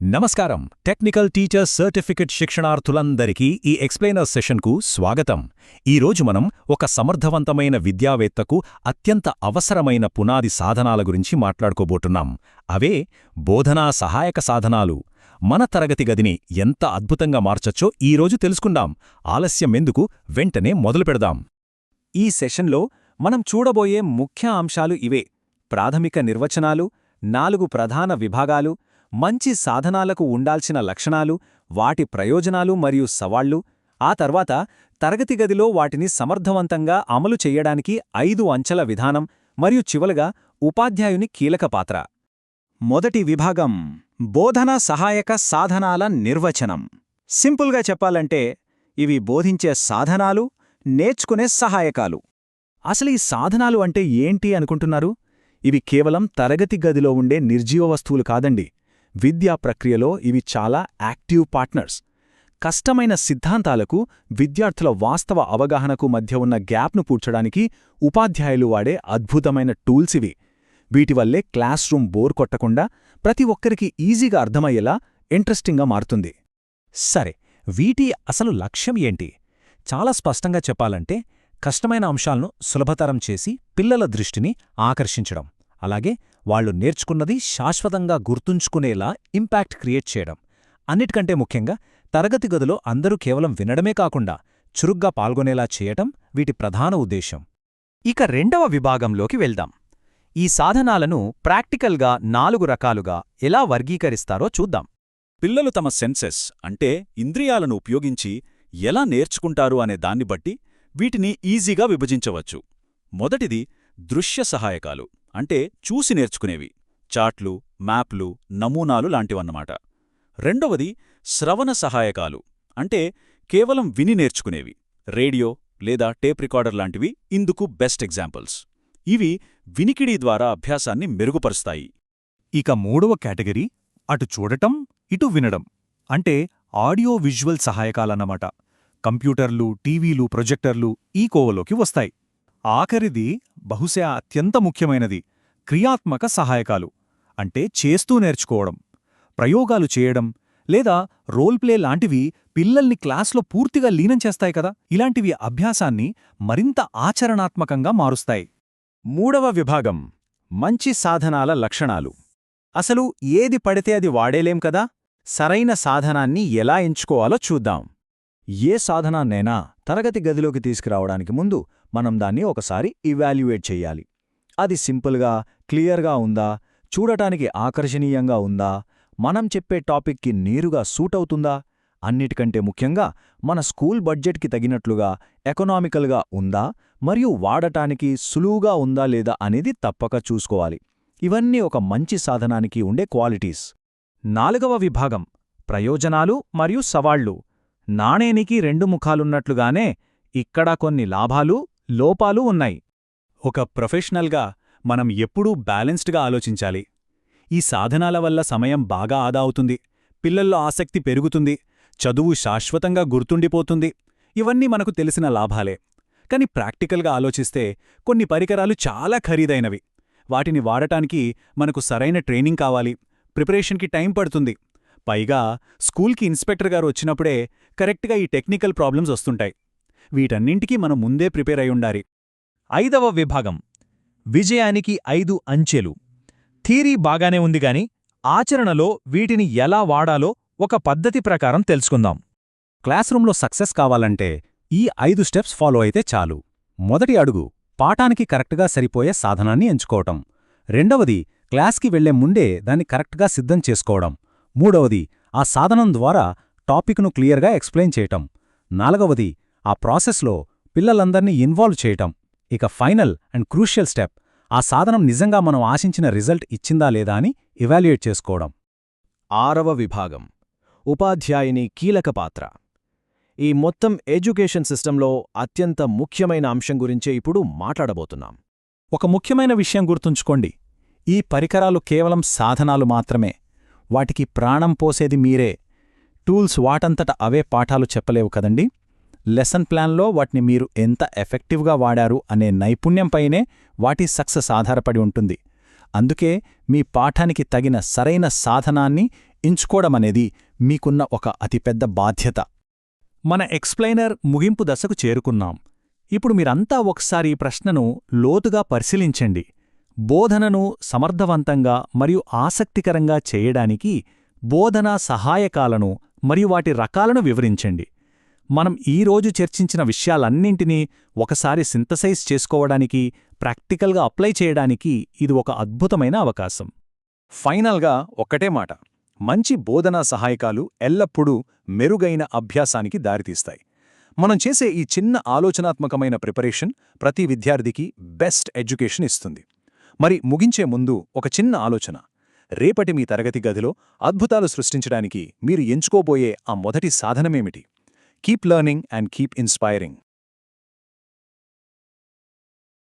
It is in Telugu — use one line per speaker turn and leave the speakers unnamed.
నమస్కారం. టెక్నికల్ టీచర్ సర్టిఫికెట్ శిక్షణార్థులందరికీ ఈ ఎక్స్ప్లెయినర్ సెషన్కు స్వాగతం. ఈరోజు మనం ఒక సమర్థవంతమైన విద్యావేత్తకు అత్యంత అవసరమైన పునాది సాధనాల గురించి మాట్లాడుకోబోతున్నాం. అవే బోధనా సహాయక సాధనాలు. మన తరగతి గదిని ఎంత అద్భుతంగా మార్చచ్చో ఈరోజు తెలుసుకుందాం. ఆలస్యమెందుకు, వెంటనే మొదలుపెడదాం.
ఈ సెషన్లో మనం చూడబోయే ముఖ్య అంశాలు ఇవే: ప్రాథమిక నిర్వచనాలు, 4 ప్రధాన విభాగాలు, మంచి సాధనాలకు ఉండాల్సిన లక్షణాలు, వాటి ప్రయోజనాలు మరియు సవాళ్లు, ఆ తర్వాత తరగతి గదిలో వాటిని సమర్థవంతంగా అమలు చెయ్యడానికి 5 అంచెల విధానం, మరియు చివరగా ఉపాధ్యాయుని కీలక పాత్ర. మొదటి విభాగం: బోధనా సహాయక సాధనాల నిర్వచనం. సింపుల్గా చెప్పాలంటే ఇవి బోధించే సాధనాలు, నేర్చుకునే సహాయకాలు. అసలు ఈ సాధనాలు అంటే ఏంటి అనుకుంటున్నారు? ఇవి కేవలం తరగతి గదిలో ఉండే నిర్జీవ వస్తువులు కాదండి. విద్యా ప్రక్రియలో ఇవి చాలా యాక్టివ్ పార్ట్నర్స్. కష్టమైన సిద్ధాంతాలకు, విద్యార్థుల వాస్తవ అవగాహనకు మధ్య ఉన్న గ్యాప్ను పూడ్చడానికి ఉపాధ్యాయులు వాడే అద్భుతమైన టూల్స్ ఇవి. వీటివల్లే క్లాస్ రూమ్ బోర్ కొట్టకుండా ప్రతి ఒక్కరికి ఈజీగా అర్థమయ్యేలా ఇంట్రెస్టింగ్గా మారుతుంది.
సరే, వీటి అసలు లక్ష్యం ఏంటి? చాలా స్పష్టంగా చెప్పాలంటే కష్టమైన అంశాలను సులభతరం చేసి పిల్లల దృష్టిని ఆకర్షించడం, అలాగే వాళ్లు నేర్చుకున్నది శాశ్వతంగా గుర్తుంచుకునేలా ఇంపాక్ట్ క్రియేట్ చేయడం. అన్నిటికంటే ముఖ్యంగా తరగతి గదిలో అందరూ కేవలం వినడమే కాకుండా చురుగ్గా పాల్గొనేలా చేయటం వీటి ప్రధాన ఉద్దేశం.
ఇక రెండవ విభాగంలోకి వెళ్దాం. ఈ సాధనాలను ప్రాక్టికల్గా 4 రకాలుగా ఎలా వర్గీకరిస్తారో చూద్దాం.
పిల్లలు తమ సెన్సెస్ అంటే ఇంద్రియాలను ఉపయోగించి ఎలా నేర్చుకుంటారు అనే దాన్ని బట్టి వీటిని ఈజీగా విభజించవచ్చు. మొదటిది దృశ్య సహాయకాలు, అంటే చూసి నేర్చుకునేవి, చాట్లు, మ్యాప్లు, నమూనాలు లాంటివన్నమాట. రెండవది శ్రవణ సహాయకాలు, అంటే కేవలం విని నేర్చుకునేవి, రేడియో లేదా టేప్ రికార్డర్ లాంటివి ఇందుకు బెస్ట్ ఎగ్జాంపుల్స్. ఇవి వినికిడి ద్వారా అభ్యాసాన్ని మెరుగుపరుస్తాయి.
ఇక మూడవ కేటగిరీ అటు చూడటం, ఇటు వినడం, అంటే ఆడియో విజువల్ సహాయకాలన్నమాట. కంప్యూటర్లు, టీవీలు, ప్రొజెక్టర్లు ఈ కోవలోకి వస్తాయి. ఆఖరిది బహుశా అత్యంత ముఖ్యమైనది క్రియాత్మక సహాయకాలు, అంటే చేస్తూ నేర్చుకోవడం, ప్రయోగాలు చేయడం లేదా రోల్ ప్లే లాంటివి పిల్లల్ని క్లాస్లో పూర్తిగా లీనం చేస్తాయి కదా. ఇలాంటివి అభ్యాసాన్ని మరింత ఆచరణాత్మకంగా మారుస్తాయి. మూడవ విభాగం: మంచి సాధనాల లక్షణాలు. అసలు ఏది పడితే అది వాడేలేం కదా. సరైన సాధనాన్ని ఎలా ఎంచుకోవాలో చూద్దాం. ఏ సాధనాన్నైనా తరగతి గదిలోకి తీసుకురావడానికి ముందు మనం దాన్ని ఒకసారి ఇవాల్యుయేట్ చెయ్యాలి. అది సింపుల్గా, క్లియర్గా ఉందా, చూడటానికి ఆకర్షణీయంగా ఉందా, మనం చెప్పే టాపిక్కి నేరుగా సూట్ అవుతుందా, అన్నిటికంటే ముఖ్యంగా మన స్కూల్ బడ్జెట్కి తగినట్లుగా ఎకనామికల్గా ఉందా, మరియు వాడటానికి సులువుగా ఉందా లేదా అనేది తప్పక చూసుకోవాలి. ఇవన్నీ ఒక మంచి సాధనానికి ఉండే క్వాలిటీస్. 4వ విభాగం: ప్రయోజనాలు మరియు సవాళ్లు. నాణేనికి 2 ముఖాలున్నట్లుగానే ఇక్కడ కొన్ని లాభాలు, లోపాలు ఉన్నాయి.
ఒక ప్రొఫెషనల్గా మనం ఎప్పుడూ బ్యాలెన్స్డ్గా ఆలోచించాలి. ఈ సాధనాల వల్ల సమయం బాగా ఆదా అవుతుంది, పిల్లల్లో ఆసక్తి పెరుగుతుంది, చదువు శాశ్వతంగా గుర్తుండిపోతుంది. ఇవన్నీ మనకు తెలిసిన లాభాలే. కాని ప్రాక్టికల్గా ఆలోచిస్తే కొన్ని పరికరాలు చాలా ఖరీదైనవి. వాటిని వాడటానికి మనకు సరైన ట్రైనింగ్ కావాలి, ప్రిపరేషన్కి టైం పడుతుంది. పైగా స్కూల్కి ఇన్స్పెక్టర్ గారు వచ్చినప్పుడే కరెక్ట్గా ఈ టెక్నికల్ ప్రాబ్లమ్స్ వస్తుంటాయి. వీటన్నింటికీ మనం ముందే ప్రిపేర్ అయ్యుండాలి.
5వ విభాగం: విజయానికి 5 అంచెలు. థీరీ బాగానే ఉంది గాని ఆచరణలో వీటిని ఎలా వాడాలో ఒక పద్ధతి ప్రకారం తెలుసుకుందాం.
క్లాస్ రూంలో సక్సెస్ కావాలంటే ఈ 5 స్టెప్స్ ఫాలో అయితే చాలు. మొదటి అడుగు పాఠానికి కరెక్ట్గా సరిపోయే సాధనాన్ని ఎంచుకోవటం. రెండవది క్లాస్కి వెళ్లే ముందే దాన్ని కరెక్ట్గా సిద్ధం చేసుకోవడం. మూడవది ఆ సాధనం ద్వారా టాపిక్ను క్లియర్గా ఎక్స్ప్లెయిన్ చేయటం. నాలుగవది ఆ ప్రాసెస్లో పిల్లలందర్నీ ఇన్వాల్వ్ చేయటం. ఇక ఫైనల్ అండ్ క్రూషియల్ స్టెప్, ఆ సాధనం నిజంగా మనం ఆశించిన రిజల్ట్ ఇచ్చిందా లేదా అని ఇవాల్యుయేట్ చేసుకోవడం.
6వ విభాగం: ఉపాధ్యాయుని కీలక పాత్ర. ఈ మొత్తం ఎడ్యుకేషన్ సిస్టంలో అత్యంత ముఖ్యమైన అంశం గురించే ఇప్పుడు మాట్లాడబోతున్నాం.
ఒక ముఖ్యమైన విషయం గుర్తుంచుకోండి: ఈ పరికరాలు కేవలం సాధనాలు మాత్రమే. వాటికి ప్రాణం పోసేది మీరే. టూల్స్ వాటంతట అవే పాఠాలు చెప్పలేవు కదండి. లెసన్ ప్లాన్లో వాటిని మీరు ఎంత ఎఫెక్టివ్గా వాడారు అనే నైపుణ్యంపైనే వాటి సక్సెస్ ఆధారపడి ఉంటుంది. అందుకే మీ పాఠానికి తగిన సరైన సాధనాన్ని ఎంచుకోవడమనేది మీకున్న ఒక అతిపెద్ద బాధ్యత.
మన ఎక్స్ప్లెయినర్ ముగింపు దశకు చేరుకున్నాం. ఇప్పుడు మీరంతా ఒకసారి ఈ ప్రశ్నను లోతుగా పరిశీలించండి. బోధనను సమర్థవంతంగా మరియు ఆసక్తికరంగా చేయడానికి బోధనా సహాయకాలను మరియు వాటి రకాలను వివరించండి. మనం ఈరోజు చర్చించిన విషయాలన్నింటినీ ఒకసారి సింథసైజ్ చేసుకోవడానికి, ప్రాక్టికల్గా అప్లై చేయడానికి ఇది ఒక అద్భుతమైన అవకాశం.
ఫైనల్గా ఒక్కటే మాట, మంచి బోధనా సహాయకాలు ఎల్లప్పుడూ మెరుగైన అభ్యాసానికి దారితీస్తాయి. మనం చేసే ఈ చిన్న ఆలోచనాత్మకమైన ప్రిపరేషన్ ప్రతి విద్యార్థికి బెస్ట్ ఎడ్యుకేషన్ ఇస్తుంది. మరి ముగించే ముందు ఒక చిన్న ఆలోచన. రేపటి మీ తరగతి గదిలో అద్భుతాలు సృష్టించడానికి మీరు ఎంచుకోబోయే ఆ మొదటి సాధనమేమిటి? Keep learning and keep inspiring.